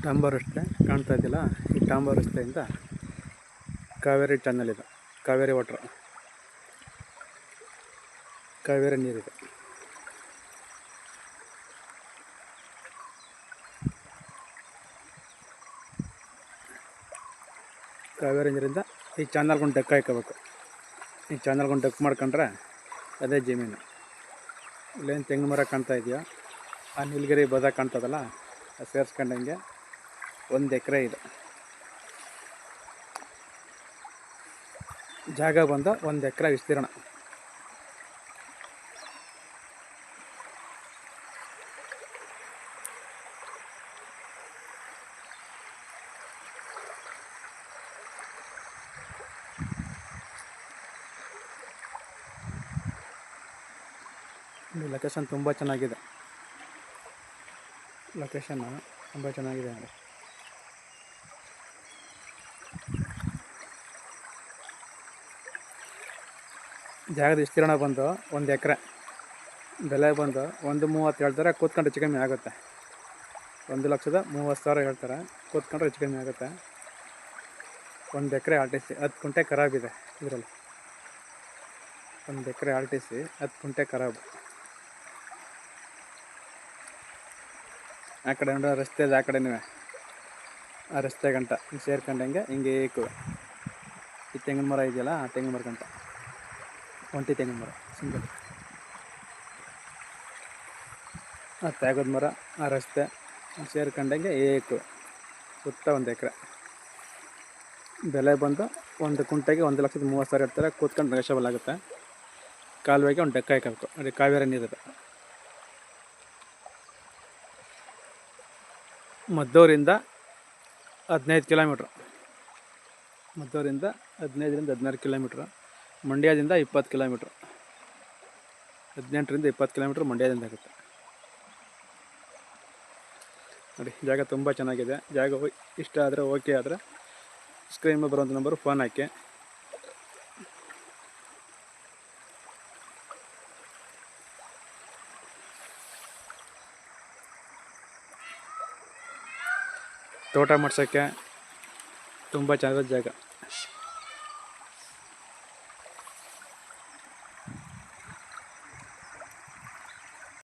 ಡಾಂಬರ್ ರಸ್ತೆ ಕಾಣ್ತಾ ಇದೆಯಲ್ಲ, ಈ ಡಾಂಬರ್ ರಸ್ತೆಯಿಂದ ಕಾವೇರಿ ಚಾನಲ್ ಇದೆ, ಕಾವೇರಿ ವಾಟ್ರ್, ಕಾವೇರಿ ನೀರಿದೆ. ಕಾವೇರಿ ನೀರಿಂದ ಈ ಚಾನಲ್ಗೊಂಡು ಡಕ್ ಹಾಕೋಬೇಕು. ಈ ಚಾನಲ್ಗೊಂಡು ಡಕ್ ಮಾಡ್ಕೊಂಡ್ರೆ ಅದೇ ಜಮೀನು. ಇಲ್ಲೇನು ತೆಂಗಿನ ಮರ ಕಾಣ್ತಾ ಇದೆಯಾ, ಆ ನೀಲಗಿರಿ ಬದ ಕಾಣ್ತದಲ್ಲ, ಅದು ಸೇರಿಸ್ಕೊಂಡಂಗೆ 1 ಎಕರೆ ಇದೆ. ಜಾಗ ಬಂದು 1 ಎಕರೆ ವಿಸ್ತೀರ್ಣ. ಲೊಕೇಶನ್ ತುಂಬ ಚೆನ್ನಾಗಿದೆ. ಲೊಕೇಶನ್ ತುಂಬ ಚೆನ್ನಾಗಿದೆ ನೋಡಿ. ಜಾಗದ ವಿಸ್ತೀರ್ಣ ಬಂದು 1 ಎಕರೆ, ಬೆಲೆ ಬಂದು 1.30 ಹೇಳ್ತಾರೆ. ಕೂತ್ಕೊಂಡು ಹೆಚ್ಚು ಕಮ್ಮಿ ಆಗುತ್ತೆ. 1,30,000 ಹೇಳ್ತಾರೆ. ಕೂತ್ಕೊಂಡ್ರೆ ಹೆಚ್ಚು ಕಮ್ಮಿ ಆಗುತ್ತೆ. 1 ಎಕರೆ RTC 10 ಕುಂಟೆ ಖರಾಬಿದೆ ಇದರಲ್ಲಿ. 1 ಎಕರೆ RTC 10 ಕುಂಟೆ ಖರಾಬು. ಆ ಕಡೆ ನೋಡೋ ರಸ್ತೆ ಇದೆ, ಆ ಕಡೆನೂ ಆ ರಸ್ತೆ ಗಂಟ ಸೇರ್ಕೊಂಡಂಗೆ ಹಿಂಗೆ ಈ ತೆಂಗಿನ ಮರ ಇದೆಯಲ್ಲ, ಆ ತೆಂಗಿನ ಮರ ಗಂಟ ಒಂಟಿ ತೆಂಗಿನ ಮರ ಸಿಂಗಲ್. ಆ ತ್ಯಾಗದ ಮರ, ಆ ರಸ್ತೆ ಸೇರ್ಕೊಂಡಂಗೆ ಸುತ್ತ 1 ಎಕರೆ. ಬೆಲೆ ಬಂದು 1 ಕುಂಟೆಗೆ 1,30,000 ಹೇಳ್ತಾರೆ. ಕೂತ್ಕೊಂಡು ನೆಗೋಷಿಯಬಲ್ ಆಗುತ್ತೆ. ಕಾಲುವೆಗೆ ಒಂದು ಡಕ್ಕ ಹಾಕಬೇಕು. ಅಲ್ಲಿ ಕಾವೇರಿ ನೀರಿದೆ. ಮದ್ದೂರಿಂದ 15 ಕಿಲೋಮೀಟ್ರ್, ಮದ್ದೂರಿಂದ 15ರಿಂದ 16 ಕಿಲೋಮೀಟ್ರ್. ಮಂಡ್ಯದಿಂದ 20 ಕಿಲೋಮೀಟ್ರ್, 18ರಿಂದ 20 ಕಿಲೋಮೀಟ್ರ್ ಮಂಡ್ಯದಿಂದ ಆಗುತ್ತೆ ನೋಡಿ. ಜಾಗ ತುಂಬ ಚೆನ್ನಾಗಿದೆ. ಜಾಗ ಇಷ್ಟ ಆದರೆ, ಓಕೆ ಆದರೆ ಸ್ಕ್ರೀನ್ ಮೇಲೆ ಬರುವಂಥ ನಂಬರು ಫೋನ್ ಹಾಕಿ. ತೋಟ ಮಾಡ್ಸೋಕ್ಕೆ ತುಂಬ ಚೆನ್ನಾಗಿರೋ ಜಾಗ.